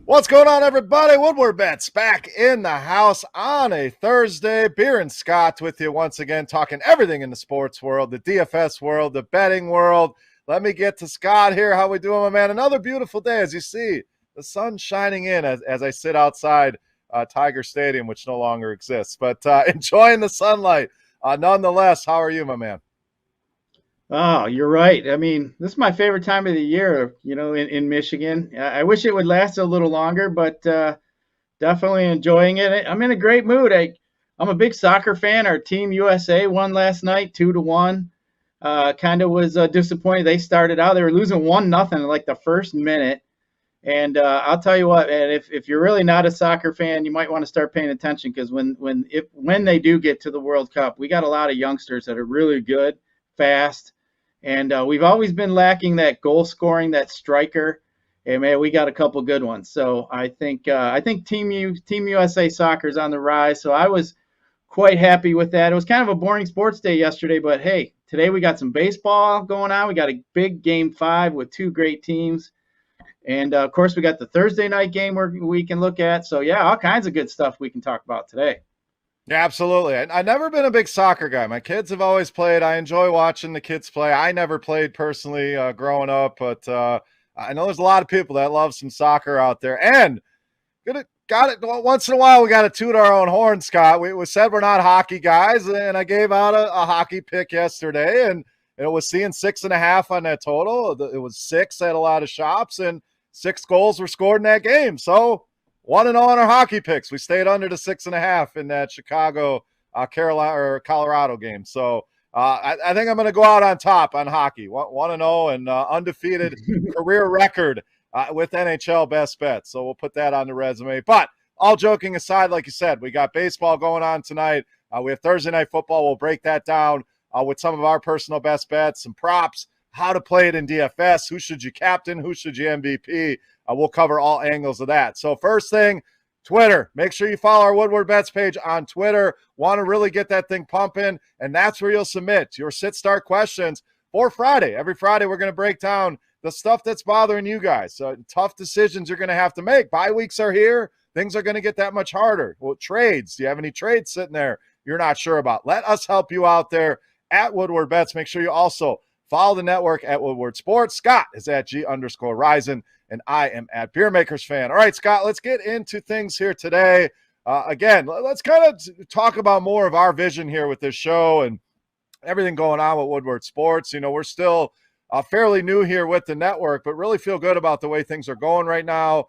What's going on, everybody? Woodward Bets back in the house on a Thursday. Beer and Scott with you once again, talking everything in the sports world, the DFS world, the betting world. Let me get to Scott here. How we doing, my man? Another beautiful day. As you see, the sun shining in as I sit outside Tiger Stadium, which no longer exists, but enjoying the sunlight. Nonetheless, how are you, my man? Oh, you're right. I mean, this is my favorite time of the year, in Michigan. I wish it would last a little longer, but definitely enjoying it. I'm in a great mood. I'm a big soccer fan. Our team USA won last night, 2-1. Kind of was disappointed. They started out, they were losing 1-0 in like the first minute. And I'll tell you what, man, if you're really not a soccer fan, you might want to start paying attention, because when they do get to the World Cup, we got a lot of youngsters that are really good, fast. And we've always been lacking that goal scoring, that striker. And man, we got a couple good ones. So I think Team USA soccer is on the rise. So I was quite happy with that. It was kind of a boring sports day yesterday, but hey, today we got some baseball going on. We got a big Game 5 with two great teams. And of course, we got the Thursday night game where we can look at. So yeah, all kinds of good stuff we can talk about today. Yeah, absolutely. I've never been a big soccer guy. My kids have always played. I enjoy watching the kids play. I never played personally growing up, but I know there's a lot of people that love some soccer out there. And got it. Once in a while, we got to toot our own horn, Scott. We said we're not hockey guys, and I gave out a hockey pick yesterday, and it was seeing 6.5 on that total. It was 6 at a lot of shops, and 6 goals were scored in that game. So 1-0 on our hockey picks. We stayed under the 6.5 in that Chicago, Carolina or Colorado game. So I think I'm going to go out on top on hockey. 1-0 and undefeated career record with NHL best bets. So we'll put that on the resume. But all joking aside, like you said, we got baseball going on tonight. We have Thursday night football. We'll break that down with some of our personal best bets, some props, how to play it in DFS, who should you captain, who should you MVP. We'll cover all angles of that. So first thing, Twitter. Make sure you follow our Woodward Bets page on Twitter. Want to really get that thing pumping, and that's where you'll submit your sit-start questions for Friday. Every Friday, we're going to break down the stuff that's bothering you guys. So tough decisions you're going to have to make. Bye weeks are here. Things are going to get that much harder. Well, trades. Do you have any trades sitting there you're not sure about? Let us help you out there at Woodward Bets. Make sure you also follow the network at Woodward Sports. Scott is at G_Risen. And I am at Beer Makers Fan. All right, Scott, let's get into things here today. Again, let's kind of talk about more of our vision here with this show and everything going on with Woodward Sports. We're still fairly new here with the network, but really feel good about the way things are going right now.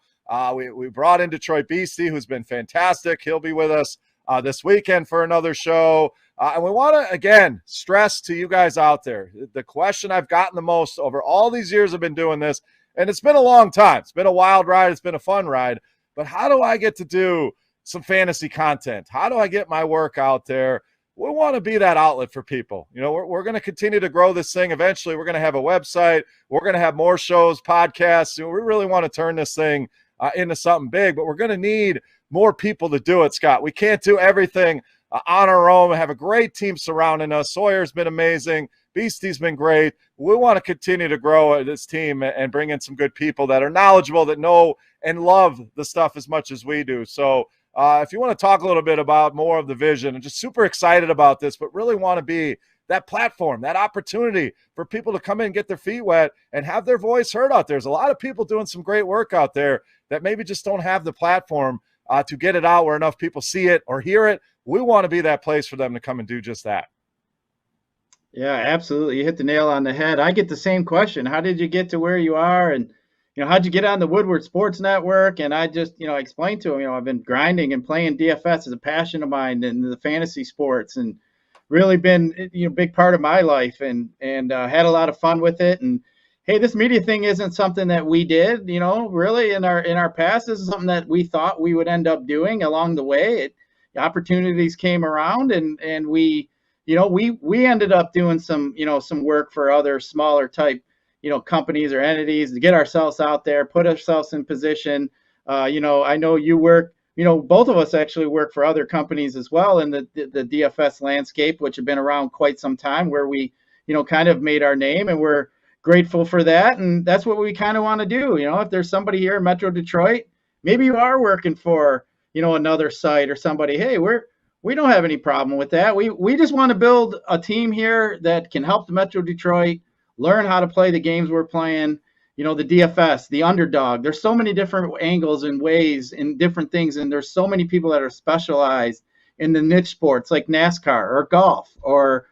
We brought in Detroit Beastie, who's been fantastic. He'll be with us this weekend for another show. And we want to, again, stress to you guys out there, the question I've gotten the most over all these years I've been doing this, and it's been a long time. It's been a wild ride. It's been a fun ride. But how do I get to do some fantasy content? How do I get my work out there? We want to be that outlet for people. We're going to continue to grow this thing. Eventually, we're going to have a website. We're going to have more shows, podcasts. We really want to turn this thing into something big, but we're going to need more people to do it, Scott. We can't do everything on our own. We have a great team surrounding us. Sawyer's been amazing. Beastie's been great. We want to continue to grow this team and bring in some good people that are knowledgeable, that know and love the stuff as much as we do. So if you want to talk a little bit about more of the vision, and just super excited about this, but really want to be that platform, that opportunity for people to come in and get their feet wet and have their voice heard out there. There's a lot of people doing some great work out there that maybe just don't have the platform to get it out where enough people see it or hear it. We want to be that place for them to come and do just that. Yeah, absolutely. You hit the nail on the head. I get the same question. How did you get to where you are? And, how'd you get on the Woodward Sports Network? And I just, explained to him, I've been grinding and playing DFS as a passion of mine in the fantasy sports, and really been, a big part of my life, and had a lot of fun with it. And hey, this media thing isn't something that we did, really in our past. This is something that we thought we would end up doing along the way. Opportunities came around, and we ended up doing some work for other smaller type, companies or entities to get ourselves out there, put ourselves in position. I know you work, both of us actually work for other companies as well in the DFS landscape, which have been around quite some time, where we, kind of made our name, and we're grateful for that. And that's what we kind of want to do. If there's somebody here in Metro Detroit, maybe you are working for, another site or somebody, hey, we don't have any problem with that. We just want to build a team here that can help the Metro Detroit learn how to play the games we're playing. The DFS, the underdog. There's so many different angles and ways and different things, and there's so many people that are specialized in the niche sports like NASCAR or golf or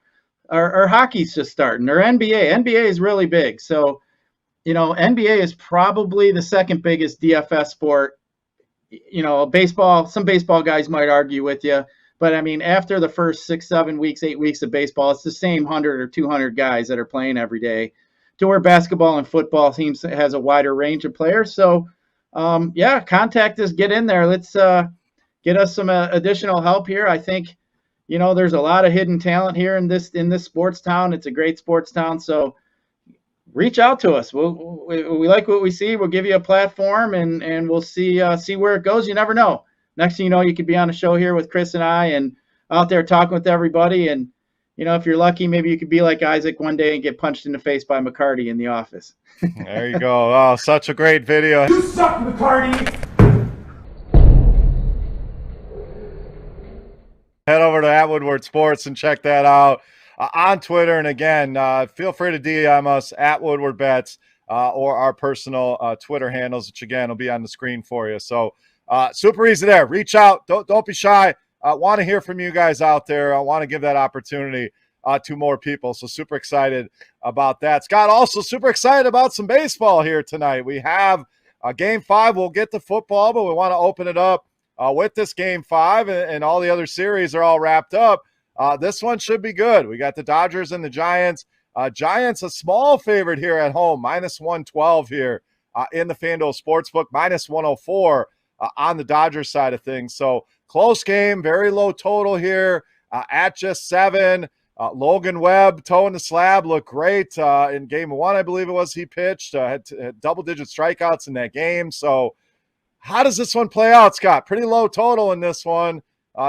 hockey's just starting, or NBA. NBA is really big. So, NBA is probably the second biggest DFS sport. Baseball, some baseball guys might argue with you, but I mean, after the first 6, 7 weeks, 8 weeks of baseball, it's the same 100 or 200 guys that are playing every day, to where basketball and football teams has a wider range of players. So, contact us, get in there. Let's get us some additional help here. I think, there's a lot of hidden talent here in this sports town. It's a great sports town. So reach out to us. We like what we see. We'll give you a platform, and we'll see where it goes. You never know. Next thing you know, you could be on a show here with Chris and I, and out there talking with everybody. And, if you're lucky, maybe you could be like Isaac one day and get punched in the face by McCarty in the office. There you go. Oh, such a great video. You suck, McCarty! Head over to @Woodward Sports and check that out on Twitter. And again, feel free to DM us at Woodward Bets or our personal Twitter handles, which again will be on the screen for you. So super easy there. Reach out. Don't be shy. Want to hear from you guys out there. I want to give that opportunity to more people. So super excited about that. Scott, also super excited about some baseball here tonight. We have Game 5. We'll get to football, but we want to open it up with this Game 5, and all the other series are all wrapped up. This one should be good. We got the Dodgers and the Giants. Giants a small favorite here at home, -112 here in the FanDuel Sportsbook, -104 on the Dodgers side of things. So close game, very low total here at just 7. Logan Webb toeing the slab, looked great in Game 1, I believe it was. He pitched, had double-digit strikeouts in that game. So how does this one play out, Scott? Pretty low total in this one.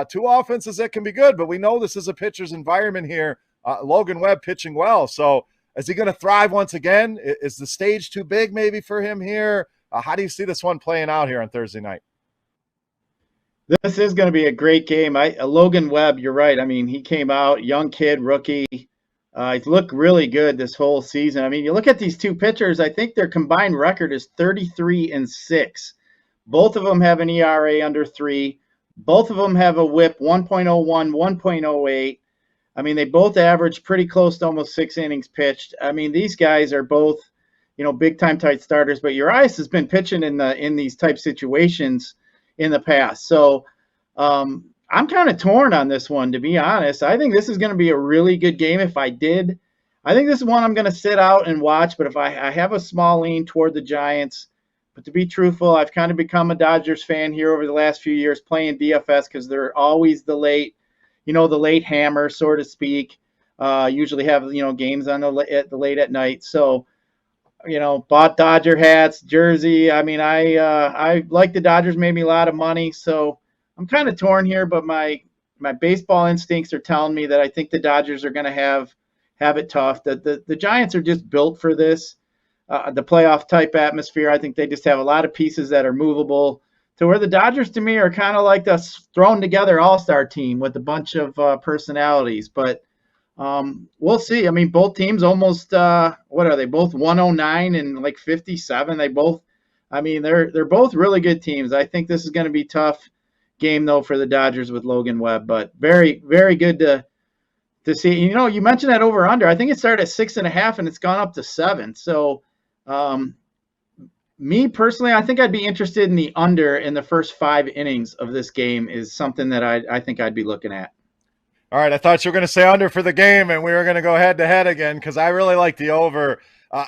Two offenses that can be good, but we know this is a pitcher's environment here. Logan Webb pitching well. So is he going to thrive once again? Is the stage too big maybe for him here? How do you see this one playing out here on Thursday night? This is going to be a great game. Logan Webb, you're right. I mean, he came out, young kid, rookie. He's looked really good this whole season. I mean, you look at these two pitchers, I think their combined record is 33-6. Both of them have an ERA under 3. Both of them have a WHIP 1.01, 1.08. I mean, they both average pretty close to almost 6 innings pitched. I mean, these guys are both, big-time tight starters. But Urias has been pitching in these type situations in the past. So I'm kind of torn on this one, to be honest. I think this is going to be a really good game. I think this is one I'm going to sit out and watch. But if I have a small lean toward the Giants. But to be truthful, I've kind of become a Dodgers fan here over the last few years playing DFS, because they're always the late hammer, so to speak. Usually have, games on the late at night. So, bought Dodger hats, jersey. I mean, I like the Dodgers, made me a lot of money. So I'm kind of torn here, but my baseball instincts are telling me that I think the Dodgers are going to have it tough. The Giants are just built for this. The playoff type atmosphere. I think they just have a lot of pieces that are movable, to where the Dodgers to me are kind of like the thrown together all-star team with a bunch of personalities. But we'll see. I mean, both teams almost, what are they? Both 109 and like 57. They're both really good teams. I think this is going to be a tough game though for the Dodgers with Logan Webb, but very, very good to see. You mentioned that over under. I think it started at 6.5 and it's gone up to 7. So, me personally, I think I'd be interested in the under in the first 5 innings of this game is something that I think I'd be looking at. All right, I thought you were going to say under for the game, and we were going to go head-to-head again, because I really like the over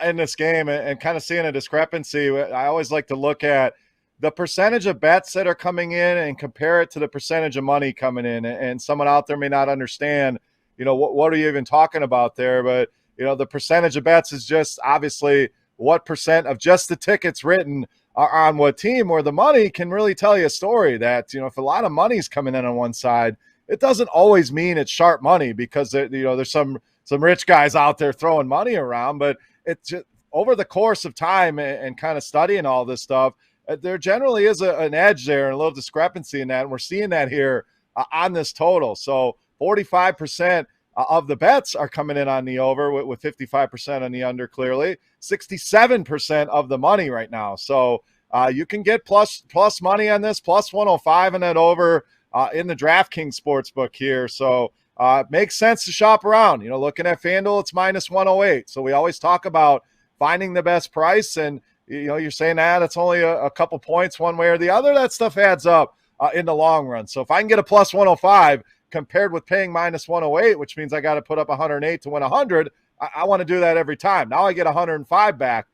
in this game, and kind of seeing a discrepancy. I always like to look at the percentage of bets that are coming in and compare it to the percentage of money coming in. And someone out there may not understand, what are you even talking about there? But the percentage of bets is just obviously what percent of just the tickets written are on what team, or the money can really tell you a story that, if a lot of money's coming in on one side, it doesn't always mean it's sharp money, because there's some rich guys out there throwing money around, but it's just over the course of time and kind of studying all this stuff, there generally is an edge there and a little discrepancy in that. And we're seeing that here on this total. So 45% of the bets are coming in on the over, with 55% on the under, clearly 67% of the money right now. So you can get plus money on this, plus 105 on that over in the DraftKings sportsbook here. So it makes sense to shop around. Looking at FanDuel, it's minus 108. So we always talk about finding the best price, and you're saying that it's only a couple points one way or the other. That stuff adds up in the long run. So if I can get a plus 105 compared with paying minus 108, which means I got to put up 108 to win 100, I want to do that every time. Now I get 105 back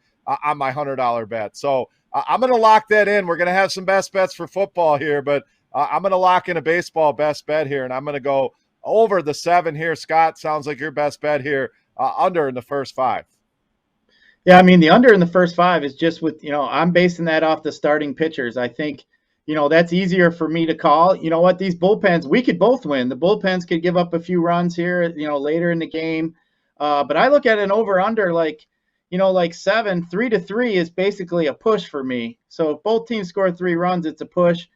on my $100 bet. So I'm going to lock that in. We're going to have some best bets for football here, but I'm going to lock in a baseball best bet here, and I'm going to go over the 7 here. Scott, sounds like your best bet here, under in the first 5. Yeah, I mean, the under in the first 5 is just with, I'm basing that off the starting pitchers. I think, that's easier for me to call. You know what, these bullpens, we could both win. The bullpens could give up a few runs here, later in the game. But I look at an over-under like 7, 3-3 is basically a push for me. So if both teams score 3 runs, it's a push.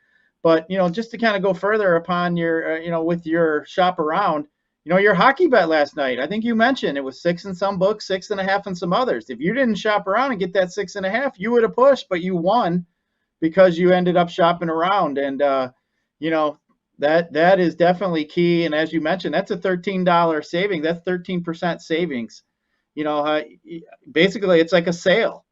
But, just to kind of go further upon your, with your shop around, your hockey bet last night, I think you mentioned it was 6 in some books, 6.5 in some others. If you didn't shop around and get that 6.5, you would have pushed, but you won because you ended up shopping around. And, that is definitely key. And as you mentioned, that's a $13 saving. That's 13% savings. Basically it's like a sale,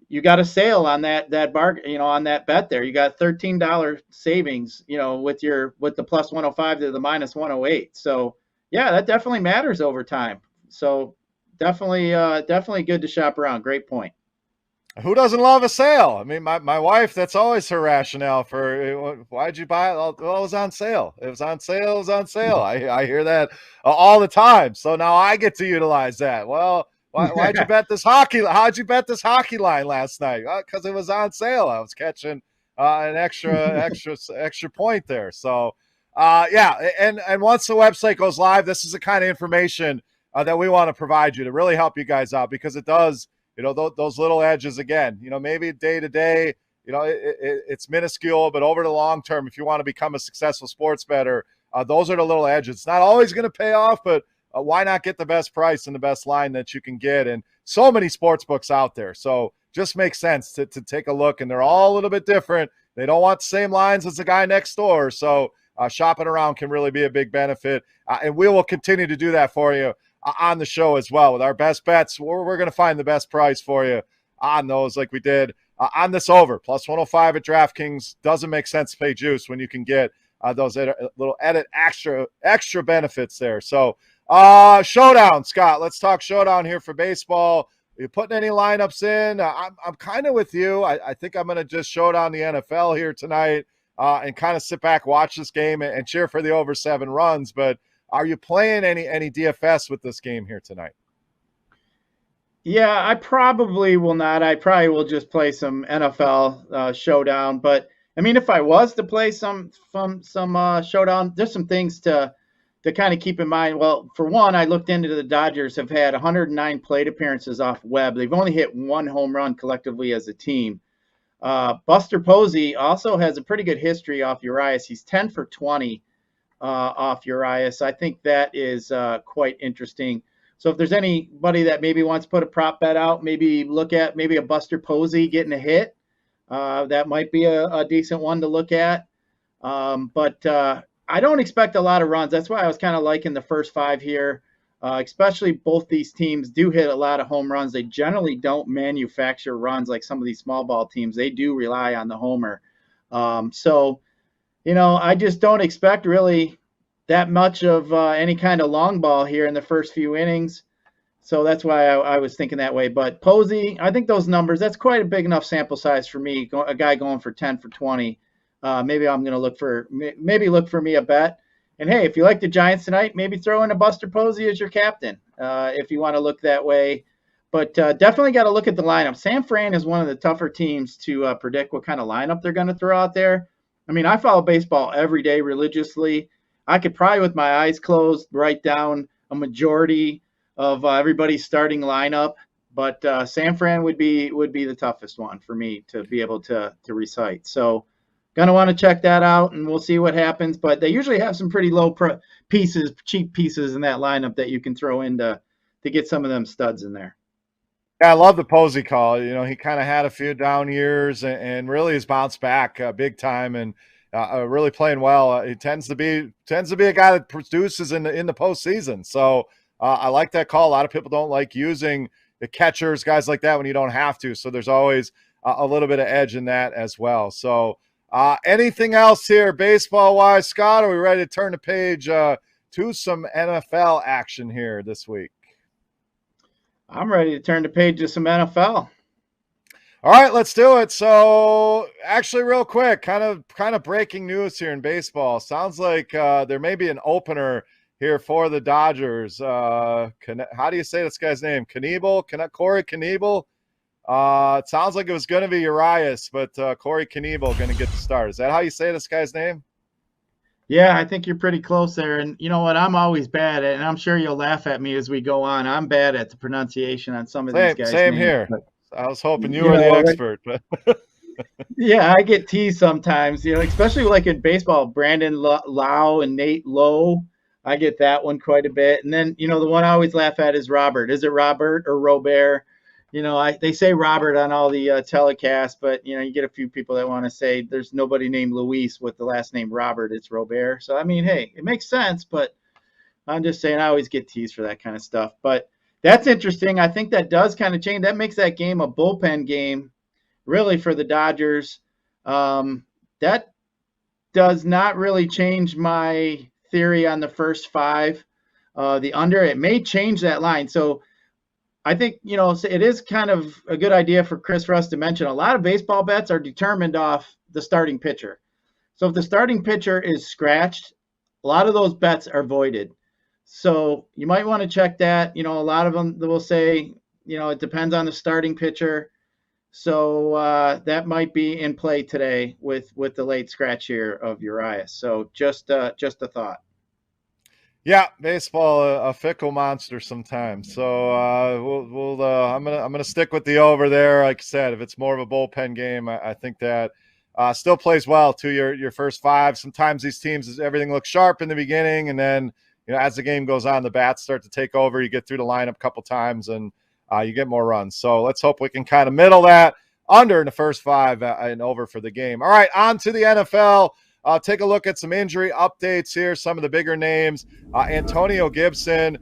you got a sale on that bargain, on that bet there. You got $13 savings, with the plus 105 to the minus 108. So yeah, that definitely matters over time. So definitely good to shop around. Great point. Who doesn't love a sale? I mean, my wife, that's always her rationale for why'd you buy it? Well, it was on sale. It was on sale. It was on sale. I hear that all the time. So now I get to utilize that. Well, why'd you bet this hockey? How'd you bet this hockey line last night? Because it was on sale. I was catching an extra point there. So, yeah. And once the website goes live, this is the kind of information that we want to provide you to really help you guys out, because it does, those little edges again, maybe day to day, it's minuscule, but over the long term, if you want to become a successful sports bettor, those are the little edges. It's not always going to pay off, but why not get the best price and the best line that you can get? And so many sports books out there. So just makes sense to take a look, and they're all a little bit different. They don't want the same lines as the guy next door. So shopping around can really be a big benefit. And we will continue to do that for you on the show as well with our best bets. We're going to find the best price for you on those, like we did on this over. Plus 105 at DraftKings. Doesn't make sense to pay juice when you can get those little edit extra benefits there. So Showdown, Scott. Let's talk Showdown here for baseball. Are you putting any lineups in? I'm kind of with you. I think I'm going to just Showdown the NFL here tonight and kind of sit back, watch this game, and cheer for the over 7 runs. But are you playing any DFS with this game here tonight? Yeah, I probably will not. I probably will just play some NFL Showdown. But I mean, if I was to play some Showdown, there's some things to kind of keep in mind. Well, for one, I looked into the Dodgers have had 109 plate appearances off Webb. They've only hit 1 home run collectively as a team. Buster Posey also has a pretty good history off Urias. He's 10 for 20 off Urias. I think that is quite interesting. So if there's anybody that maybe wants to put a prop bet out, maybe look at maybe a Buster Posey getting a hit. That might be a decent one to look at. But I don't expect a lot of runs. That's why I was kind of liking the first 5 here, especially both these teams do hit a lot of home runs. They generally don't manufacture runs like some of these small ball teams. They do rely on the homer. So, I just don't expect really that much of any kind of long ball here in the first few innings. So that's why I was thinking that way. But Posey, I think those numbers, that's quite a big enough sample size for me, a guy going for 10 for 20. Maybe I'm going to look for me a bet. And hey, if you like the Giants tonight, maybe throw in a Buster Posey as your captain if you want to look that way. But definitely got to look at the lineup. San Fran is one of the tougher teams to predict what kind of lineup they're going to throw out there. I mean, I follow baseball every day religiously. I could probably, with my eyes closed, write down a majority of everybody's starting lineup. But San Fran would be the toughest one for me to be able to recite. So going to want to check that out, and we'll see what happens. But they usually have some pretty pieces, cheap pieces in that lineup that you can throw in to get some of them studs in there. Yeah, I love the Posey call. You know, he kind of had a few down years and really has bounced back big time and really playing well. He tends to be a guy that produces in the postseason. So I like that call. A lot of people don't like using the catchers, guys like that, when you don't have to. So there's always a little bit of edge in that as well. So anything else here baseball-wise, Scott? Are we ready to turn the page to some NFL action here this week? I'm ready to turn the page to some NFL. All right, let's do it. So, actually, real quick, kind of breaking news here in baseball. Sounds like there may be an opener here for the Dodgers. How do you say this guy's name? Corey Knebel. It sounds like it was going to be Urias, but Corey Knebel going to get the start. Is that how you say this guy's name? Yeah, I think you're pretty close there. And you know what? I'm always bad at, and I'm sure you'll laugh at me as we go on. I'm bad at the pronunciation on some of these guys. Same names, here. I was hoping you were the expert. But yeah, I get teased sometimes, especially like in baseball, Brandon Lau and Nate Lowe. I get that one quite a bit. And then, the one I always laugh at is Robert. Is it Robert or Robert? They say Robert on all the telecasts, but, you get a few people that want to say there's nobody named Luis with the last name Robert. It's Robert. So, I mean, hey, it makes sense, but I'm just saying I always get teased for that kind of stuff. But that's interesting. I think that does kind of change. That makes that game a bullpen game, really, for the Dodgers. That does not really change my theory on the first five. The under, it may change that line. So, I think, it is kind of a good idea for Chris Russ to mention a lot of baseball bets are determined off the starting pitcher. So if the starting pitcher is scratched, a lot of those bets are voided. So you might want to check that. A lot of them will say, it depends on the starting pitcher. So that might be in play today with the late scratch here of Urias. So just a thought. Yeah, baseball a fickle monster sometimes. So I'm gonna stick with the over there. Like I said, if it's more of a bullpen game, I think that still plays well to your first five. Sometimes these teams, everything looks sharp in the beginning, and then as the game goes on, the bats start to take over. You get through the lineup a couple times, and you get more runs. So let's hope we can kind of middle that under in the first five and over for the game. All right, on to the NFL. Take a look at some injury updates here, some of the bigger names. Antonio Gibson,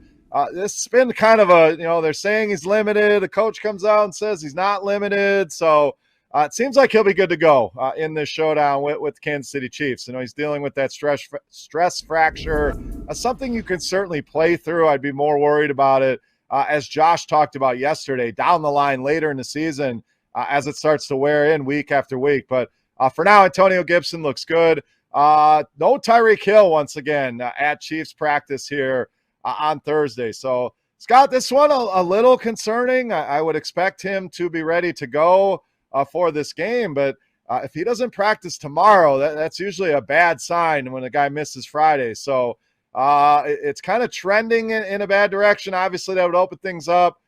this has been kind of they're saying he's limited. The coach comes out and says he's not limited. So it seems like he'll be good to go in this showdown with Kansas City Chiefs. He's dealing with that stress fracture, something you can certainly play through. I'd be more worried about it, as Josh talked about yesterday, down the line later in the season as it starts to wear in week after week. But for now, Antonio Gibson looks good. No Tyreek Hill once again at Chiefs practice here on Thursday. So, Scott, this one a little concerning. I would expect him to be ready to go for this game, but if he doesn't practice tomorrow, that's usually a bad sign when a guy misses Friday. So it's kind of trending in a bad direction. Obviously, that would open things up,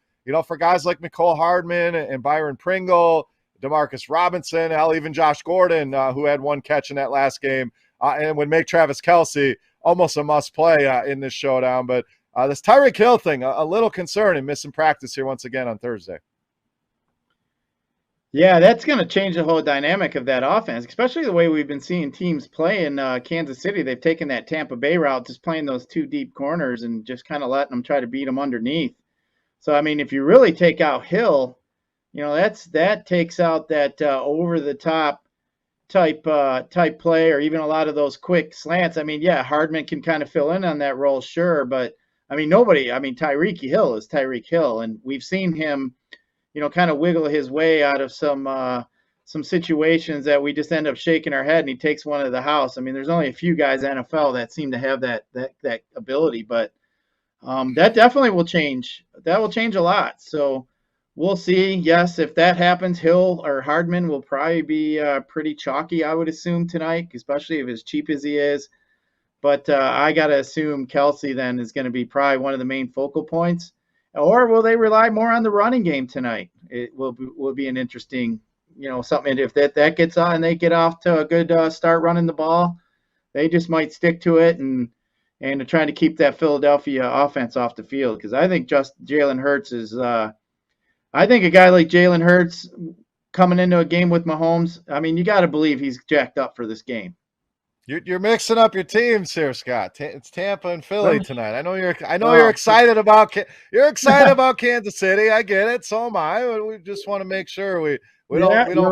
for guys like Mecole Hardman and Byron Pringle, Demarcus Robinson, hell, even Josh Gordon, who had one catch in that last game, and would make Travis Kelce almost a must-play in this showdown. But this Tyreek Hill thing, a little concerning, missing practice here once again on Thursday. Yeah, that's going to change the whole dynamic of that offense, especially the way we've been seeing teams play in Kansas City. They've taken that Tampa Bay route, just playing those two deep corners and just kind of letting them try to beat them underneath. So, I mean, if you really take out Hill, that takes out that over-the-top type play, or even a lot of those quick slants. I mean, yeah, Hardman can kind of fill in on that role, sure, but Tyreek Hill is Tyreek Hill, and we've seen him, kind of wiggle his way out of some some situations that we just end up shaking our head and he takes one to the house. I mean, there's only a few guys in NFL that seem to have that ability, but that definitely will change. That will change a lot. So we'll see. Yes, if that happens, Hill or Hardman will probably be pretty chalky, I would assume, tonight, especially if as cheap as he is. But I got to assume Kelsey then is going to be probably one of the main focal points. Or will they rely more on the running game tonight? It will be an interesting, something. If that gets on and they get off to a good start running the ball, they just might stick to it and trying to keep that Philadelphia offense off the field. Because I think just Jalen Hurts is I think a guy like Jalen Hurts coming into a game with Mahomes, I mean, you got to believe he's jacked up for this game. You're mixing up your teams here, Scott. It's Tampa and Philly tonight. I know you're excited about Kansas City. I get it. So am I. We just want to make sure we don't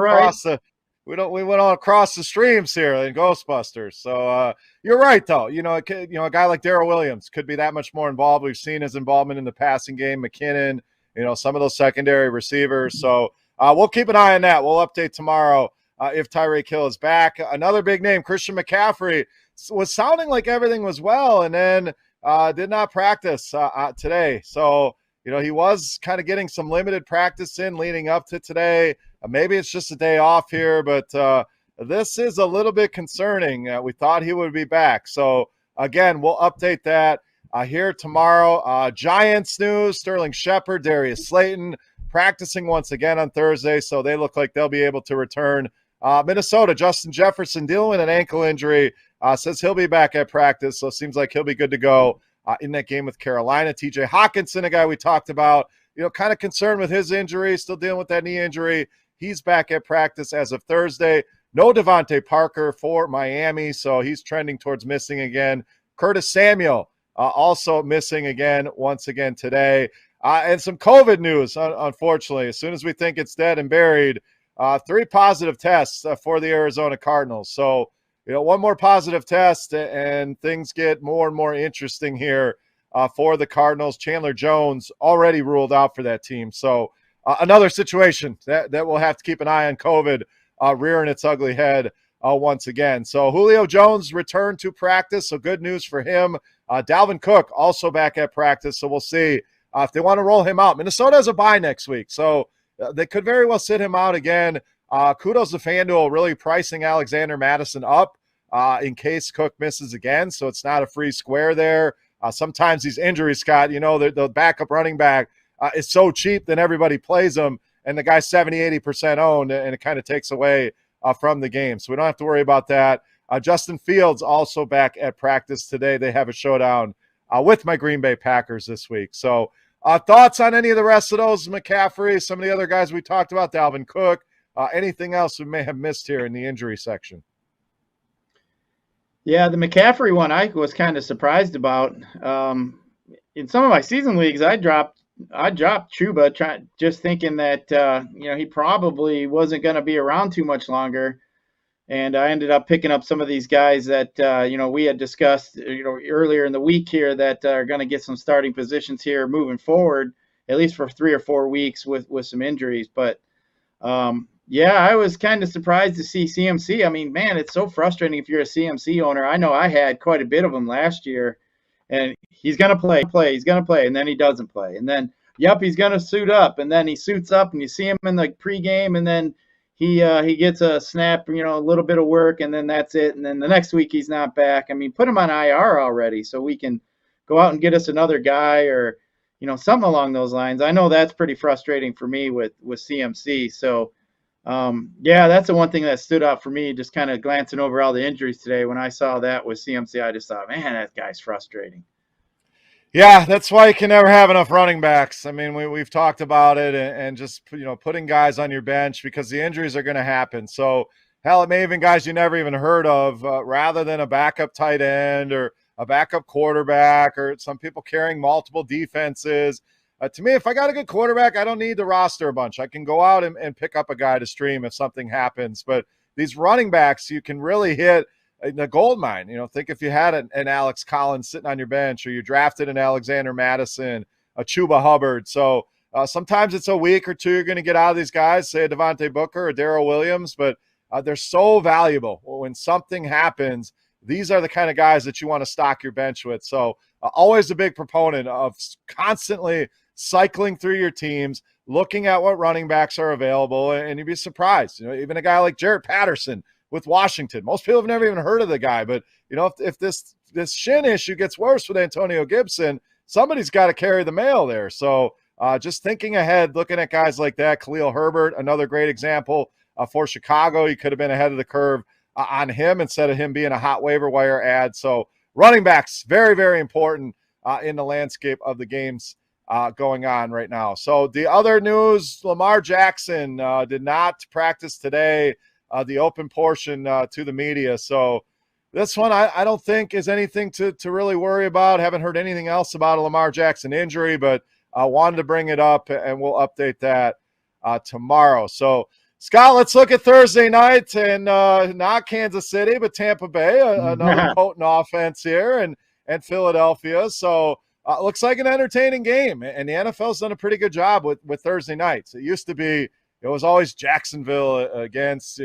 cross the streams here in Ghostbusters. So you're right, though. A guy like Darrell Williams could be that much more involved. We've seen his involvement in the passing game. McKinnon, some of those secondary receivers. So we'll keep an eye on that. We'll update tomorrow. If Tyreek Hill is back. Another big name, Christian McCaffrey, was sounding like everything was well and then did not practice today. So, he was kind of getting some limited practice in leading up to today. Maybe it's just a day off here, but this is a little bit concerning. We thought he would be back. So, again, we'll update that here tomorrow. Giants news, Sterling Shepard, Darius Slayton practicing once again on Thursday, so they look like they'll be able to return. Minnesota, Justin Jefferson dealing with an ankle injury, says he'll be back at practice, so it seems like he'll be good to go in that game with Carolina. TJ Hawkinson, a guy we talked about, kind of concerned with his injury, still dealing with that knee injury. He's back at practice as of Thursday. No Devontae Parker for Miami, so he's trending towards missing again. Curtis Samuel also missing again, once again today. And some COVID news, unfortunately. As soon as we think it's dead and buried, 3 positive tests for the Arizona Cardinals. So, one more positive test and things get more and more interesting here for the Cardinals. Chandler Jones already ruled out for that team. So, another situation that we'll have to keep an eye on COVID rearing its ugly head once again. So, Julio Jones returned to practice, so good news for him. Dalvin Cook also back at practice, so we'll see if they want to roll him out. Minnesota has a bye next week, so they could very well sit him out again. Kudos to FanDuel really pricing Alexander Madison up in case Cook misses again, so it's not a free square there. Sometimes these injuries, Scott, the backup running back is so cheap that everybody plays him, and the guy's 70-80% owned, and it kind of takes away from the game. So we don't have to worry about that. Justin Fields also back at practice today. They have a showdown with my Green Bay Packers this week. So thoughts on any of the rest of those? McCaffrey, some of the other guys we talked about, Dalvin Cook, anything else we may have missed here in the injury section? Yeah, the McCaffrey one I was kind of surprised about. In some of my season leagues, I dropped Chuba, just thinking that he probably wasn't going to be around too much longer. And I ended up picking up some of these guys that we had discussed earlier in the week here that are going to get some starting positions here moving forward, at least for 3 or 4 weeks with some injuries. But I was kind of surprised to see CMC. I mean, man, it's so frustrating if you're a CMC owner. I know I had quite a bit of them last year, and he's going to play, and then he doesn't play, and then he's going to suit up, and then he suits up, and you see him in the pregame, and then he gets a snap, a little bit of work, and then that's it. And then the next week he's not back. I mean, put him on IR already so we can go out and get us another guy or, something along those lines. I know that's pretty frustrating for me with CMC. So, that's the one thing that stood out for me, just kind of glancing over all the injuries today. When I saw that with CMC, I just thought, man, that guy's frustrating. Yeah, that's why you can never have enough running backs. I mean, we've talked about it and just, putting guys on your bench because the injuries are going to happen. So, hell, it may even guys you never even heard of rather than a backup tight end or a backup quarterback or some people carrying multiple defenses. To me, if I got a good quarterback, I don't need to roster a bunch. I can go out and pick up a guy to stream if something happens. But these running backs, you can really hit the gold mine. Think if you had an Alex Collins sitting on your bench or you drafted an Alexander Madison, a Chuba Hubbard. So Sometimes it's a week or two you're going to get out of these guys, say Devontae Booker or Darrell Williams, but they're so valuable. When something happens, these are the kind of guys that you want to stock your bench with. So always a big proponent of constantly cycling through your teams, looking at what running backs are available, and you'd be surprised. Even a guy like Jarrett Patterson with Washington. Most people have never even heard of the guy, but if this shin issue gets worse with Antonio Gibson, somebody's got to carry the mail there. So just thinking ahead, looking at guys like that, Khalil Herbert, another great example for Chicago. You could have been ahead of the curve on him instead of him being a hot waiver wire ad. So running backs, very, very important in the landscape of the games going on right now. So the other news, Lamar Jackson did not practice today, the open portion to the media. So this one I don't think is anything to really worry about. Haven't heard anything else about a Lamar Jackson injury, but I wanted to bring it up, and we'll update that tomorrow. So, Scott, let's look at Thursday night, and not Kansas City, but Tampa Bay, another potent offense here, and Philadelphia. So looks like an entertaining game, and the NFL's done a pretty good job with Thursday nights. It used to be it was always Jacksonville against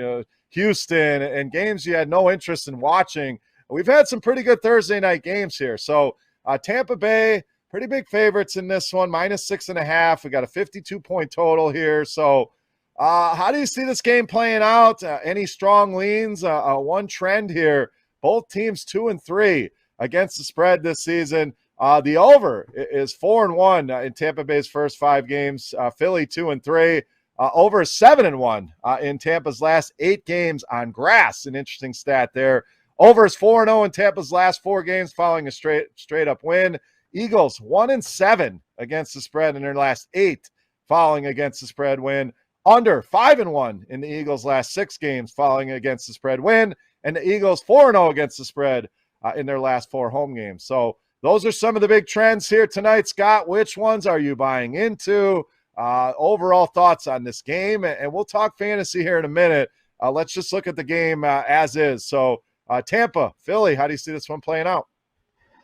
Houston, and games you had no interest in watching. We've had some pretty good Thursday night games here. So Tampa Bay, pretty big favorites in this one, -6.5. We got a 52-point total here. So how do you see this game playing out? Any strong leans? One trend here, both teams 2-3 against the spread this season. The over is 4-1 in Tampa Bay's first 5 games. Philly 2-3. Over 7-1 in Tampa's last 8 games on grass. An interesting stat there. Over is 4-0 in Tampa's last 4 games following a straight up win. Eagles 1-7 against the spread in their last 8 following against the spread win. Under 5-1 in the Eagles' last 6 games following against the spread win. And the Eagles 4-0 against the spread in their last 4 home games. So those are some of the big trends here tonight. Scott, which ones are you buying into? Overall thoughts on this game, and we'll talk fantasy here in a minute. Let's just look at the game as is. So Tampa, Philly, how do you see this one playing out?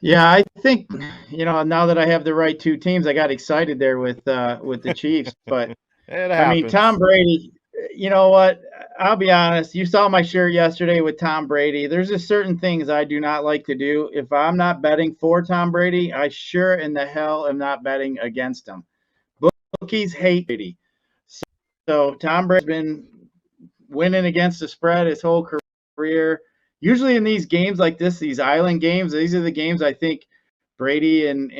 Yeah, I think, now that I have the right 2 teams, I got excited there with the Chiefs. But, I mean, Tom Brady, you know what? I'll be honest. You saw my shirt yesterday with Tom Brady. There's just certain things I do not like to do. If I'm not betting for Tom Brady, I sure in the hell am not betting against him. Bookies hate Brady. So Tom Brady's been winning against the spread his whole career. Usually in these games like this, these island games, these are the games I think Brady and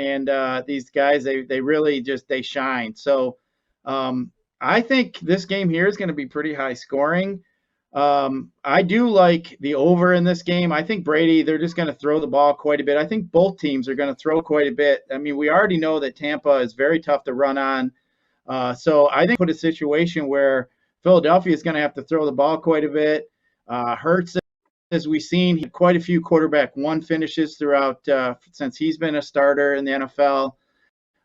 these guys, they really just they shine. So I think this game here is going to be pretty high scoring. I do like the over in this game. I think Brady, they're just going to throw the ball quite a bit. I think both teams are going to throw quite a bit. I mean, we already know that Tampa is very tough to run on. So I think put a situation where Philadelphia is going to have to throw the ball quite a bit. Hurts, as we've seen, he had quite a few quarterback 1 finishes throughout since he's been a starter in the NFL.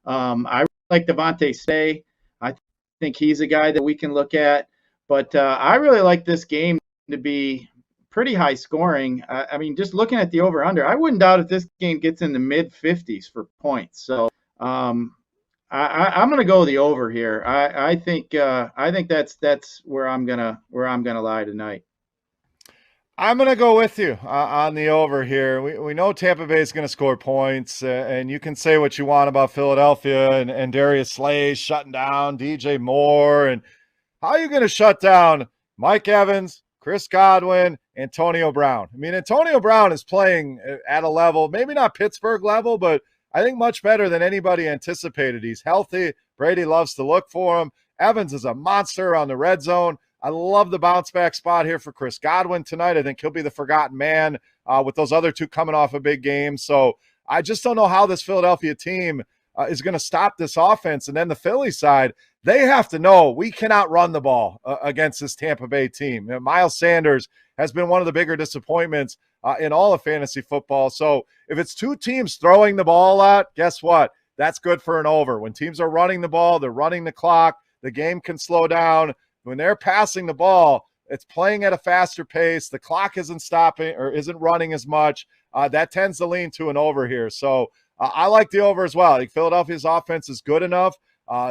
I like Devontae Stay. I think he's a guy that we can look at. But I really like this game to be pretty high scoring. I mean, just looking at the over-under, I wouldn't doubt if this game gets in the mid-50s for points. So I'm going to go the over here. I think that's where I'm gonna lie tonight. I'm going to go with you on the over here. We know Tampa Bay is going to score points, and you can say what you want about Philadelphia and Darius Slay shutting down DJ Moore. And how are you going to shut down Mike Evans, Chris Godwin, Antonio Brown? I mean, Antonio Brown is playing at a level, maybe not Pittsburgh level, but I think much better than anybody anticipated. He's healthy. Brady loves to look for him. Evans is a monster on the red zone. I love the bounce back spot here for Chris Godwin tonight. I think he'll be the forgotten man with those other 2 coming off a big game. So I just don't know how this Philadelphia team is going to stop this offense. And then the Philly side, they have to know we cannot run the ball against this Tampa Bay team. Miles Sanders has been one of the bigger disappointments in all of fantasy football. So if it's 2 teams throwing the ball a lot, guess what? That's good for an over. When teams are running the ball, they're running the clock, the game can slow down. When they're passing the ball, it's playing at a faster pace. The clock isn't stopping or isn't running as much. That tends to lean to an over here. So I like the over as well. I think Philadelphia's offense is good enough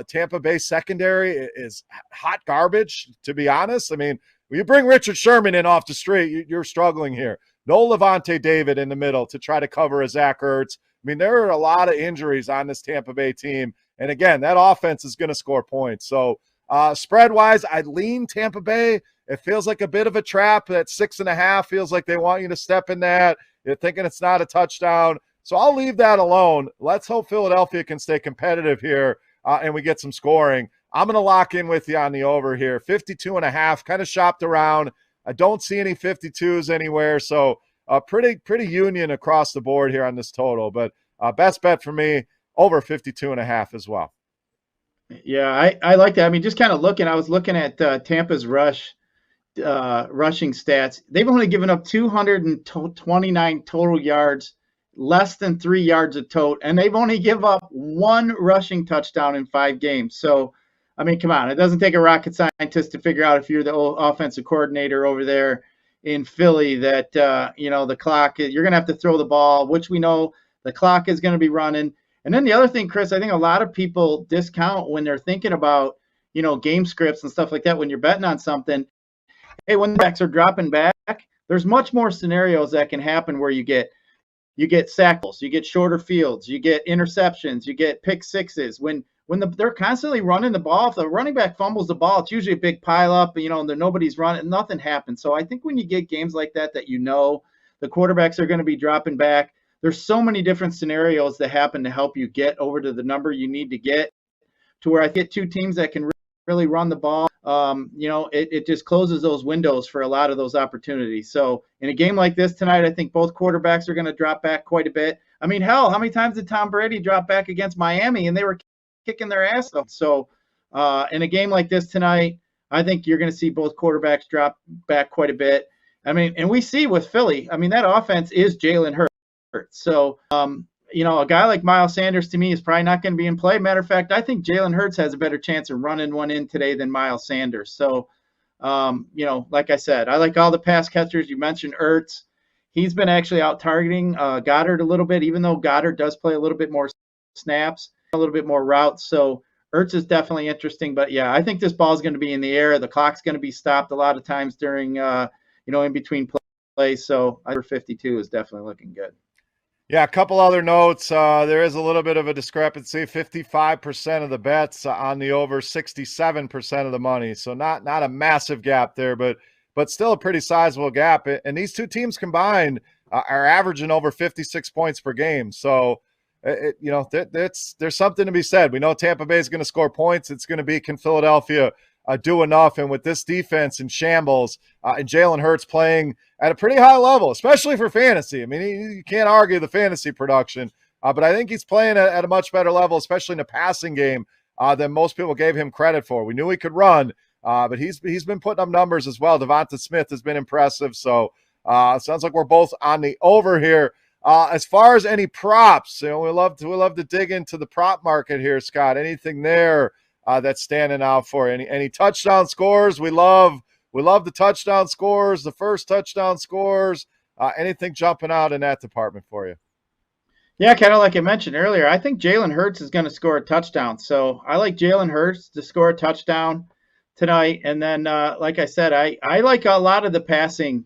Tampa Bay secondary is hot garbage, to be honest. I mean, when you bring Richard Sherman in off the street, you're struggling here. No Levante David in the middle to try to cover a Zach Ertz. I mean, there are a lot of injuries on this Tampa Bay team. And again, that offense is going to score points. So spread-wise, I'd lean Tampa Bay. It feels like a bit of a trap. That 6.5 feels like they want you to step in that. You're thinking it's not a touchdown. So I'll leave that alone. Let's hope Philadelphia can stay competitive here and we get some scoring. I'm going to lock in with you on the over here. 52.5, kind of shopped around. I don't see any 52s anywhere. So pretty union across the board here on this total. But best bet for me, over 52.5 as well. Yeah, I like that. I mean, just kind of I was looking at Tampa's rushing stats. They've only given up 229 total yards, less than 3 yards a tote, and they've only given up one rushing touchdown in 5 games. So, I mean, come on. It doesn't take a rocket scientist to figure out if you're the offensive coordinator over there in Philly that, the clock, you're going to have to throw the ball, which we know the clock is going to be running. And then the other thing, Chris, I think a lot of people discount when they're thinking about, game scripts and stuff like that when you're betting on something. Hey, when the backs are dropping back, there's much more scenarios that can happen where you get sackles, you get shorter fields, you get interceptions, you get pick sixes. When they're constantly running the ball, if the running back fumbles the ball, it's usually a big pile up, and nobody's running, nothing happens. So I think when you get games like that the quarterbacks are going to be dropping back, there's so many different scenarios that happen to help you get over to the number you need to get to where I get 2 teams that can really run the ball. It just closes those windows for a lot of those opportunities. So in a game like this tonight, I think both quarterbacks are going to drop back quite a bit. I mean, hell, how many times did Tom Brady drop back against Miami and they were kicking their ass off? So in a game like this tonight, I think you're going to see both quarterbacks drop back quite a bit. I mean, and we see with Philly, I mean, that offense is Jalen Hurts. So, a guy like Miles Sanders to me is probably not going to be in play. Matter of fact, I think Jalen Hurts has a better chance of running one in today than Miles Sanders. So, like I said, I like all the pass catchers. You mentioned Ertz. He's been actually out targeting Goddard a little bit, even though Goddard does play a little bit more snaps, a little bit more routes. So Ertz is definitely interesting. But, yeah, I think this ball is going to be in the air. The clock's going to be stopped a lot of times during, in between plays. So over 52 is definitely looking good. Yeah, a couple other notes. There is a little bit of a discrepancy. 55% of the bets on the over, 67% of the money. So not a massive gap there, but still a pretty sizable gap. And these 2 teams combined are averaging over 56 points per game. So, there's something to be said. We know Tampa Bay is going to score points. It's going to be, can Philadelphia do enough? And with this defense in shambles and Jalen Hurts playing at a pretty high level, especially for fantasy. I mean, you can't argue the fantasy production, but I think he's playing at a much better level, especially in the passing game than most people gave him credit for. We knew he could run, but he's been putting up numbers as well. Devonta Smith has been impressive. So it sounds like we're both on the over here. As far as any props, we love to dig into the prop market here, Scott. Anything there that's standing out for you? Any touchdown scores? We love the touchdown scores, the first touchdown scores. Anything jumping out in that department for you? Yeah, kind of like I mentioned earlier, I think Jalen Hurts is going to score a touchdown. So I like Jalen Hurts to score a touchdown tonight. And then, like I said, I like a lot of the passing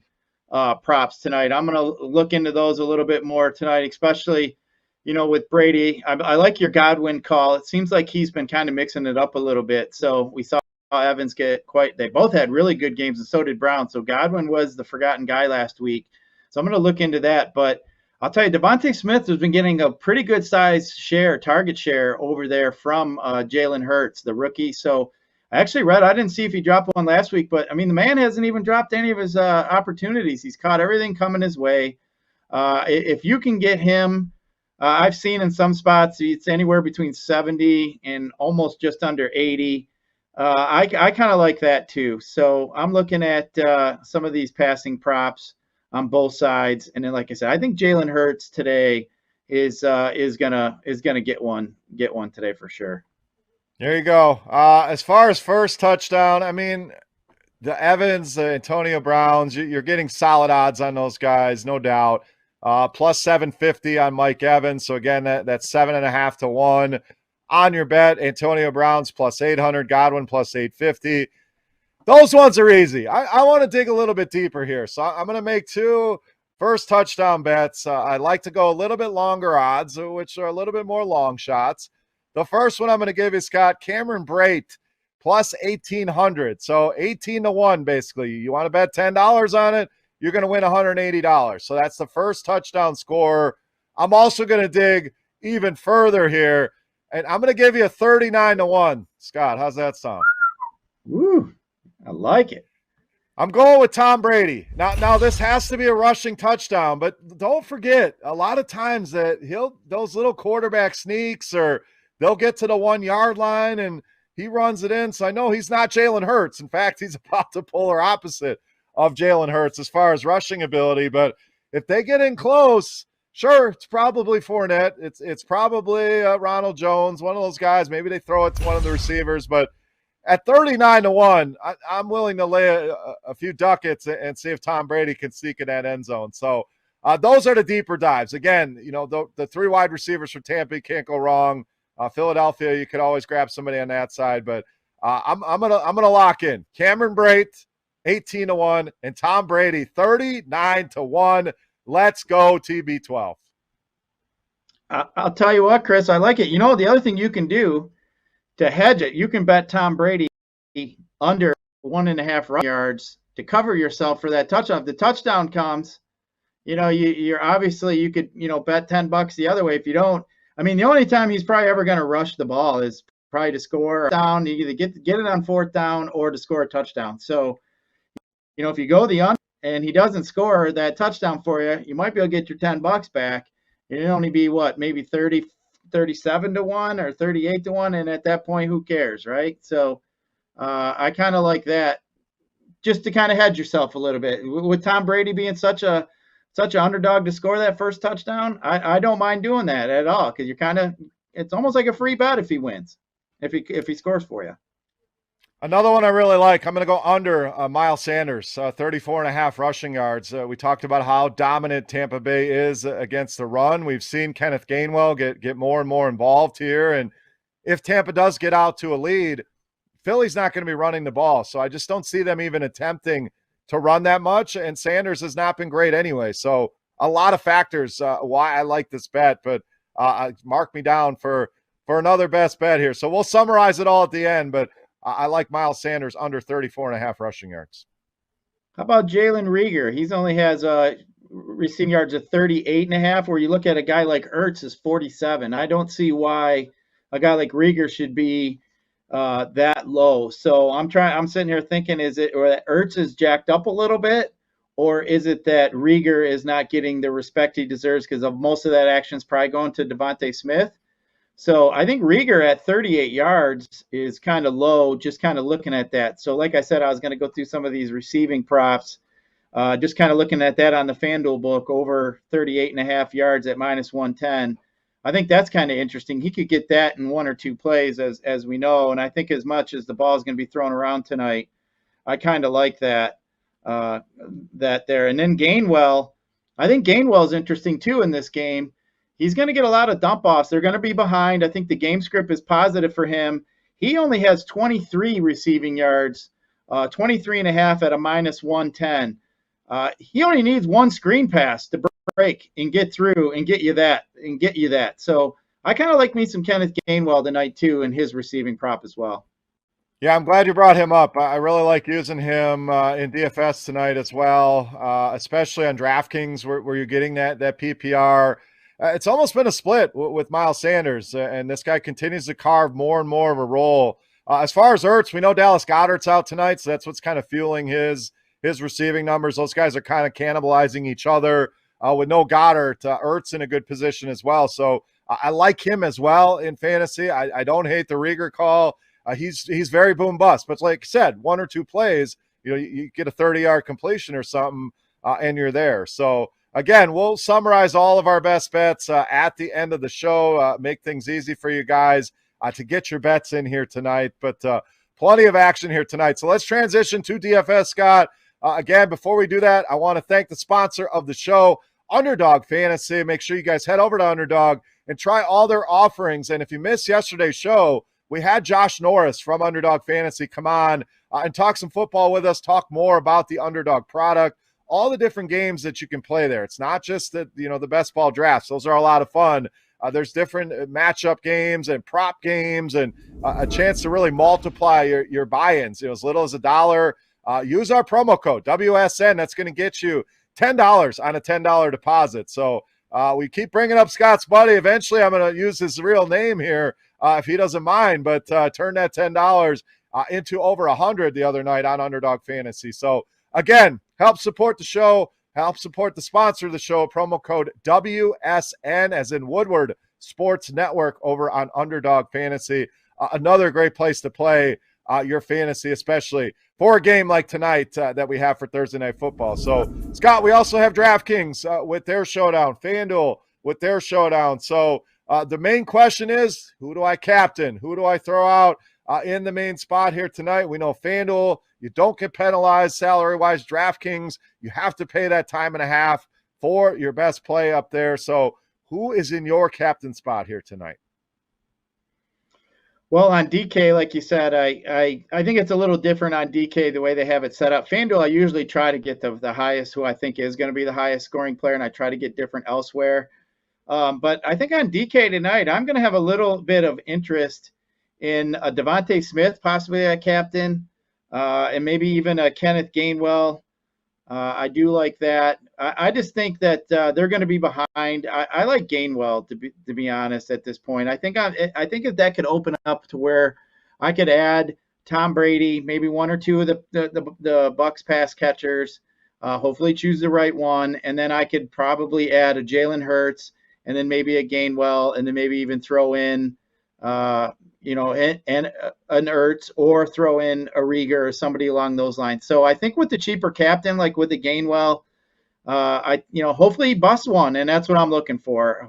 props tonight. I'm going to look into those a little bit more tonight, especially with Brady. I like your Godwin call. It seems like he's been kind of mixing it up a little bit. So we saw Evans they both had really good games, and so did Brown. So Godwin was the forgotten guy last week. So I'm going to look into that. But I'll tell you, Devonta Smith has been getting a pretty good size target share over there from Jalen Hurts, the rookie. So I actually I didn't see if he dropped one last week, but I mean, the man hasn't even dropped any of his opportunities. He's caught everything coming his way. If you can get him, I've seen in some spots it's anywhere between 70 and almost just under 80. I kind of like that too. So I'm looking at some of these passing props on both sides, and then like I said, I think Jalen Hurts today is gonna get one today for sure. There you go. As far as first touchdown, I mean, the Evans, the Antonio Browns, you're getting solid odds on those guys, no doubt. Plus 750 on Mike Evans. So again, that's 7.5 to 1. on your bet. Antonio Brown's plus 800, Godwin plus 850. Those ones are easy. I want to dig a little bit deeper here. So I'm going to make two first touchdown bets. I like to go a little bit longer odds, which are a little bit more long shots. The first one I'm going to give you, Scott, Cameron Brate plus 1,800. So 18-1, basically. You want to bet $10 on it, you're going to win $180. So that's the first touchdown score. I'm also going to dig even further here, and I'm going to give you a 39-1. Scott, how's that sound? Woo, I like it. I'm going with Tom Brady. Now this has to be a rushing touchdown, but don't forget, a lot of times that those little quarterback sneaks, or they'll get to the 1 yard line and he runs it in. So I know he's not Jalen Hurts. In fact, he's about the polar opposite of Jalen Hurts as far as rushing ability. But if they get in close, sure, it's probably Fournette. It's probably Ronald Jones, one of those guys. Maybe they throw it to one of the receivers, but at 39-1, I'm willing to lay a few ducats and see if Tom Brady can sneak in that end zone. So those are the deeper dives. Again, the three wide receivers for Tampa, you can't go wrong. Philadelphia, you could always grab somebody on that side, but I'm gonna lock in Cameron Brate 18-1 and Tom Brady 39-1. Let's go TB12. I'll tell you what, Chris, I like it. The other thing you can do to hedge it, you can bet Tom Brady under 1.5 yards to cover yourself for that touchdown. If the touchdown comes, you're obviously, you could, bet $10 the other way. If you don't, the only time he's probably ever going to rush the ball is probably to score a down. You either get it on 4th down or to score a touchdown. So, if you go the under and he doesn't score that touchdown for you, you might be able to get your $10 back. It'd only be maybe 37-1 or 38-1, and at that point, who cares, right? So I kind of like that, just to kind of hedge yourself a little bit. With Tom Brady being such an underdog to score that first touchdown, I don't mind doing that at all, because it's almost like a free bet if he wins, if he scores for you. Another one I really like, I'm going to go under Miles Sanders, 34.5 rushing yards. We talked about how dominant Tampa Bay is against the run. We've seen Kenneth Gainwell get more and more involved here. And if Tampa does get out to a lead, Philly's not going to be running the ball. So I just don't see them even attempting to run that much. And Sanders has not been great anyway. So a lot of factors why I like this bet. But mark me down for another best bet here. So we'll summarize it all at the end. But I like Miles Sanders under 34.5 rushing yards. How about Jalen Reagor? He's only has receiving yards of 38.5, where you look at a guy like Ertz is 47. I don't see why a guy like Reagor should be that low. So I'm sitting here thinking, is it or that Ertz is jacked up a little bit, or is it that Reagor is not getting the respect he deserves because of most of that action is probably going to Devontae Smith? So I think Reagor at 38 yards is kind of low, just kind of looking at that. So like I said, I was going to go through some of these receiving props, just kind of looking at that on the FanDuel book, over 38.5 yards at -110. I think that's kind of interesting. He could get that in one or two plays, as we know. And I think as much as the ball is going to be thrown around tonight, I kind of like that there. And then Gainwell, I think Gainwell is interesting too in this game. He's going to get a lot of dump offs. They're going to be behind. I think the game script is positive for him. He only has 23 receiving yards, 23.5 at a -110. He only needs one screen pass to break and get through and get you that. So I kind of like me some Kenneth Gainwell tonight too, in his receiving prop as well. Yeah, I'm glad you brought him up. I really like using him in DFS tonight as well, especially on DraftKings where you're getting that PPR. It's almost been a split with Miles Sanders, and this guy continues to carve more and more of a role. As far as Ertz, we know Dallas Goedert's out tonight, so that's what's kind of fueling his receiving numbers. Those guys are kind of cannibalizing each other. With no Goddard, Ertz in a good position as well. So I like him as well in fantasy. I don't hate the Reagor call. He's very boom bust, but like I said, one or two plays, you get a 30-yard completion or something, and you're there. So again, we'll summarize all of our best bets at the end of the show, make things easy for you guys to get your bets in here tonight. But plenty of action here tonight. So let's transition to DFS, Scott. Again, before we do that, I want to thank the sponsor of the show, Underdog Fantasy. Make sure you guys head over to Underdog, and try all their offerings. And if you missed yesterday's show, we had Josh Norris from Underdog Fantasy come on and talk some football with us, talk more about the Underdog product, all the different games that you can play there. It's not just the best ball drafts. Those are a lot of fun. There's different matchup games and prop games and a chance to really multiply your buy-ins. As little as $1. Use our promo code WSN. That's going to get you $10 on a $10 deposit. So we keep bringing up Scott's buddy. Eventually, I'm going to use his real name here if he doesn't mind. But turn that $10 into over $100 the other night on Underdog Fantasy. So again, help support the show. Help support the sponsor of the show. Promo code WSN, as in Woodward Sports Network, over on Underdog Fantasy. Another great place to play your fantasy, especially for a game like tonight that we have for Thursday Night Football. So, Scott, we also have DraftKings with their showdown, FanDuel with their showdown. So the main question is, who do I captain? Who do I throw out in the main spot here tonight? We know FanDuel, you don't get penalized salary-wise. DraftKings, you have to pay that time and a half for your best play up there. So who is in your captain spot here tonight? Well, on DK, like you said, I think it's a little different on DK the way they have it set up. FanDuel, I usually try to get the highest, who I think is going to be the highest scoring player, and I try to get different elsewhere. But I think on DK tonight, I'm going to have a little bit of interest in Devontae Smith, possibly a captain, and maybe even a Kenneth Gainwell. I do like that. I just think that they're going to be behind. I like Gainwell to be honest at this point. I think if that could open up to where I could add Tom Brady, maybe one or two of the Bucks pass catchers. Hopefully choose the right one, and then I could probably add a Jalen Hurts, and then maybe a Gainwell, and then maybe even throw in and an Ertz, or throw in a Rieger or somebody along those lines. So I think with the cheaper captain, like with the Gainwell, hopefully he busts one, and that's what I'm looking for.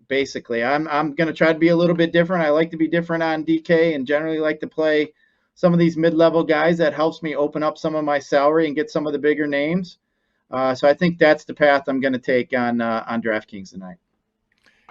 Basically, I'm going to try to be a little bit different. I like to be different on DK, and generally like to play some of these mid-level guys. That helps me open up some of my salary and get some of the bigger names. So I think that's the path I'm going to take on DraftKings tonight.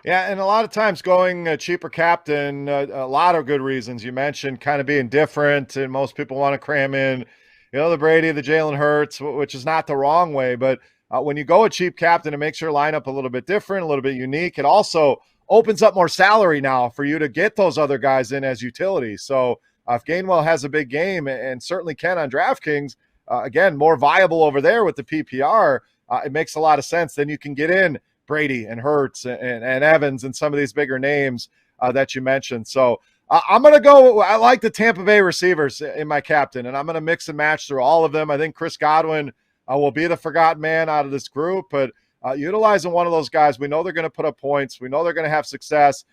Yeah, and a lot of times going a cheaper captain, a lot of good reasons. You mentioned kind of being different, and most people want to cram in, the Brady, the Jalen Hurts, which is not the wrong way. But when you go a cheap captain, it makes your lineup a little bit different, a little bit unique. It also opens up more salary now for you to get those other guys in as utilities. So if Gainwell has a big game, and certainly can on DraftKings, again, more viable over there with the PPR, it makes a lot of sense. Then you can get in Brady and Hurts and Evans and some of these bigger names that you mentioned. So I'm going to go – I like the Tampa Bay receivers in my captain, and I'm going to mix and match through all of them. I think Chris Godwin will be the forgotten man out of this group, but utilizing one of those guys, we know they're going to put up points. We know they're going to have success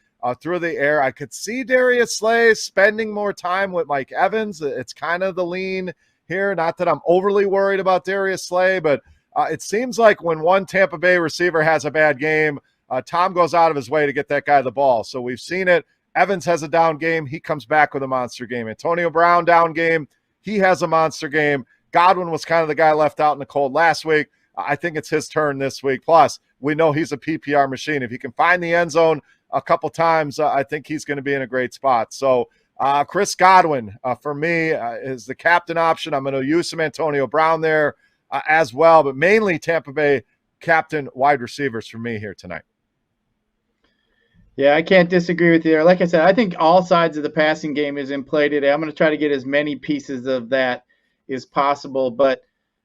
through the air. I could see Darius Slay spending more time with Mike Evans. It's kind of the lean here. Not that I'm overly worried about Darius Slay, but it seems like when one Tampa Bay receiver has a bad game, Tom goes out of his way to get that guy the ball. So we've seen it. Evans has a down game. He comes back with a monster game. Antonio Brown, down game. He has a monster game. Godwin was kind of the guy left out in the cold last week. I think it's his turn this week. Plus, we know he's a PPR machine. If he can find the end zone a couple times, I think he's going to be in a great spot. So Chris Godwin, for me, is the captain option. I'm going to use some Antonio Brown there as well, but mainly Tampa Bay captain wide receivers for me here tonight. Yeah, I can't disagree with you there. Like I said, I think all sides of the passing game is in play today. I'm going to try to get as many pieces of that as possible. But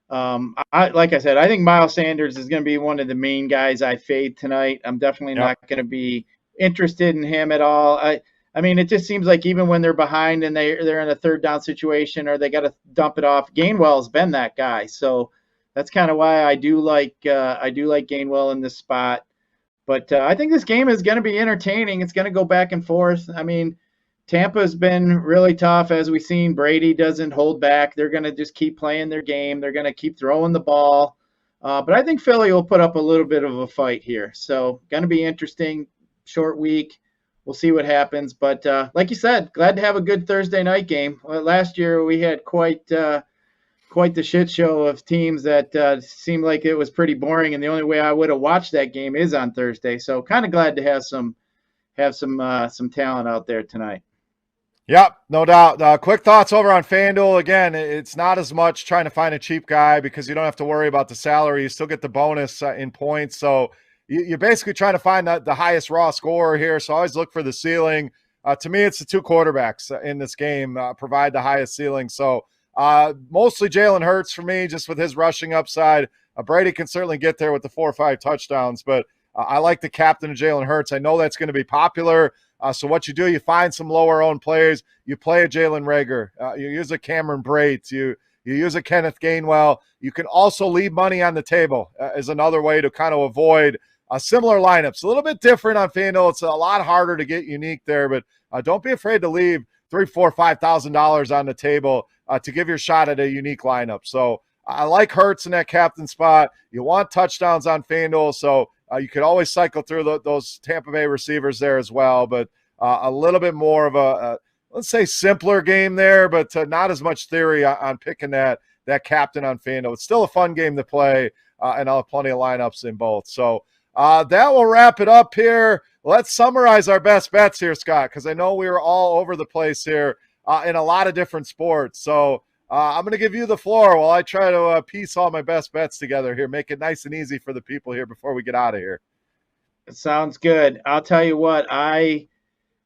like I said, I think Miles Sanders is going to be one of the main guys I fade tonight. I'm definitely not going to be interested in him at all. I mean, it just seems like even when they're behind and they're in a third down situation or they got to dump it off, Gainwell's been that guy. So that's kind of why I do like Gainwell in this spot. But I think this game is going to be entertaining. It's going to go back and forth. I mean, Tampa's been really tough, as we've seen. Brady doesn't hold back. They're going to just keep playing their game. They're going to keep throwing the ball. But I think Philly will put up a little bit of a fight here. So going to be interesting. Short week. We'll see what happens. But like you said, glad to have a good Thursday night game. Last year we had quite quite the shit show of teams that seemed like it was pretty boring, and the only way I would have watched that game is on Thursday. So kind of glad to have some talent out there tonight. Yep, no doubt. Quick thoughts over on FanDuel. Again, it's not as much trying to find a cheap guy because you don't have to worry about the salary. You still get the bonus in points. So you're basically trying to find the highest raw scorer here. So always look for the ceiling. To me, it's the two quarterbacks in this game provide the highest ceiling. So mostly Jalen Hurts for me, just with his rushing upside. Brady can certainly get there with the 4 or 5 touchdowns, but I like the captain of Jalen Hurts. I know that's going to be popular. So what you do, you find some lower-owned players. You play a Jalen Reagor. You use a Cameron Brate. You use a Kenneth Gainwell. You can also leave money on the table as another way to kind of avoid similar lineups. A little bit different on FanDuel. It's a lot harder to get unique there, but don't be afraid to leave $3,000, $4,000, $5,000 on the table to give your shot at a unique lineup. So I like Hurts in that captain spot. You want touchdowns on FanDuel, so you could always cycle through those Tampa Bay receivers there as well, but a little bit more of a let's say, simpler game there, but not as much theory on picking that captain on FanDuel. It's still a fun game to play, and I'll have plenty of lineups in both. So that will wrap it up here. Let's summarize our best bets here, Scott, because I know we were all over the place here in a lot of different sports. So I'm going to give you the floor while I try to piece all my best bets together here, make it nice and easy for the people here before we get out of here. It sounds good. I'll tell you what,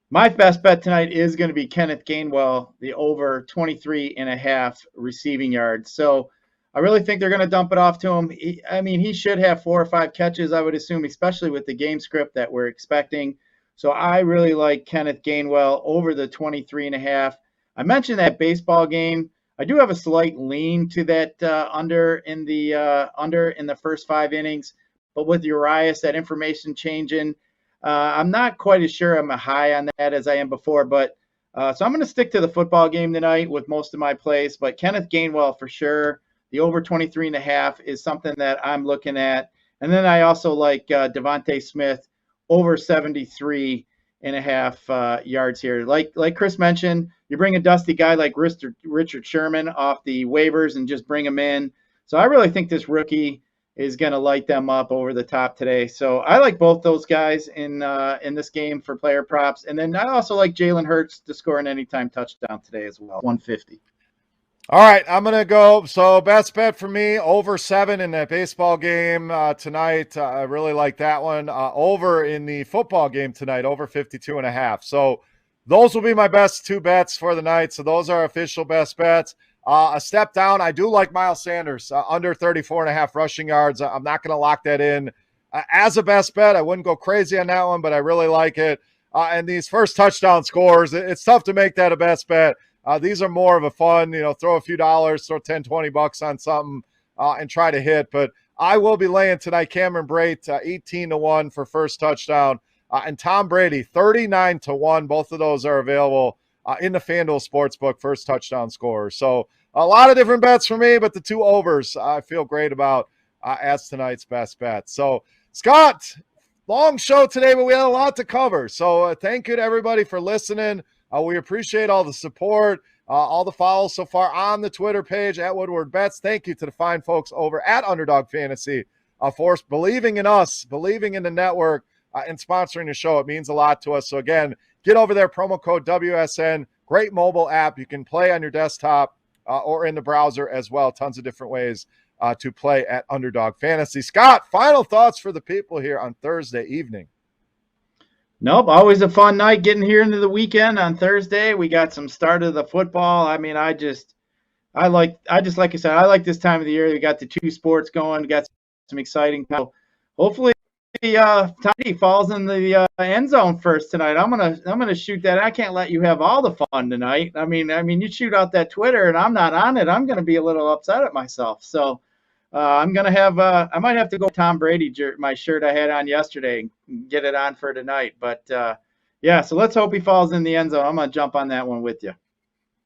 my best bet tonight is going to be Kenneth Gainwell, the over 23.5 receiving yards. So I really think they're going to dump it off to him. He should have 4 or 5 catches, I would assume, especially with the game script that we're expecting. So I really like Kenneth Gainwell over the 23.5. I mentioned that baseball game. I do have a slight lean to that under in the first 5 innings, but with Urias, that information changing, I'm not quite as sure I'm high on that as I am before. But so I'm going to stick to the football game tonight with most of my plays. But Kenneth Gainwell for sure. The over 23.5 is something that I'm looking at, and then I also like Devontae Smith over 73.5 yards here. Like Chris mentioned, you bring a dusty guy like Richard Sherman off the waivers and just bring him in. So I really think this rookie is going to light them up over the top today. So I like both those guys in this game for player props. And then I also like Jalen Hurts to score an anytime touchdown today as well, 150. All right, I'm going to go. So best bet for me, over 7 in that baseball game tonight. I really like that one. Over in the football game tonight, over 52.5. So those will be my best 2 bets for the night. So those are official best bets. A step down, I do like Miles Sanders, under 34.5 rushing yards. I'm not going to lock that in as a best bet. I wouldn't go crazy on that one, but I really like it. And these first touchdown scores, it's tough to make that a best bet. These are more of a fun, throw a few dollars, throw 10, 20 bucks on something and try to hit. But I will be laying tonight Cameron Brate, 18-1 for first touchdown. And Tom Brady, 39-1. Both of those are available in the FanDuel Sportsbook, first touchdown scorer. So a lot of different bets for me, but the 2 overs I feel great about as tonight's best bet. So, Scott, long show today, but we had a lot to cover. So thank you to everybody for listening. We appreciate all the support, all the follows so far on the Twitter page at Woodward Bets. Thank you to the fine folks over at Underdog Fantasy for believing in us, believing in the network, and sponsoring the show. It means a lot to us. So, again, get over there, promo code WSN. Great mobile app. You can play on your desktop or in the browser as well. Tons of different ways to play at Underdog Fantasy. Scott, final thoughts for the people here on Thursday evening. Nope, always a fun night getting here into the weekend on Thursday. We got some start of the football. I like I said, I like this time of the year. We got the 2 sports going. We got some exciting. Hopefully, Tiny falls in the end zone first tonight. I'm gonna shoot that. I can't let you have all the fun tonight. I mean, you shoot out that Twitter and I'm not on it. I'm gonna be a little upset at myself. So. I'm going to have I might have to go Tom Brady, my shirt I had on yesterday, and get it on for tonight. But, so let's hope he falls in the end zone. I'm going to jump on that one with you.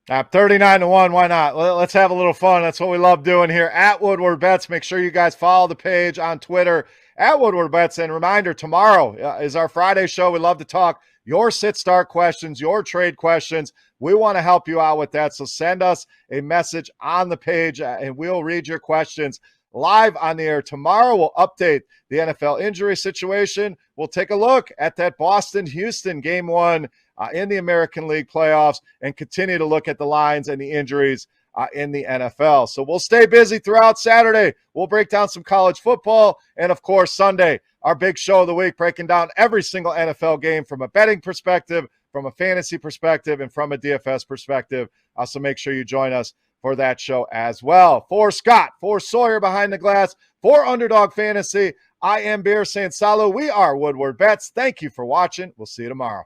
39-1, why not? Let's have a little fun. That's what we love doing here at Woodward Bets. Make sure you guys follow the page on Twitter at Woodward Bets. And reminder, tomorrow is our Friday show. We love to talk your sit-start questions, your trade questions. We want to help you out with that. So send us a message on the page, and we'll read your questions live on the air. Tomorrow, we'll update the NFL injury situation. We'll take a look at that Boston-Houston Game 1 in the American League playoffs and continue to look at the lines and the injuries in the NFL. So we'll stay busy throughout Saturday. We'll break down some college football. And, of course, Sunday, our big show of the week, breaking down every single NFL game from a betting perspective, from a fantasy perspective, and from a DFS perspective. So make sure you join us for that show as well. For Scott, for Sawyer behind the glass, for Underdog Fantasy, I am Beer saying Salo. We are Woodward Bets. Thank you for watching. We'll see you tomorrow.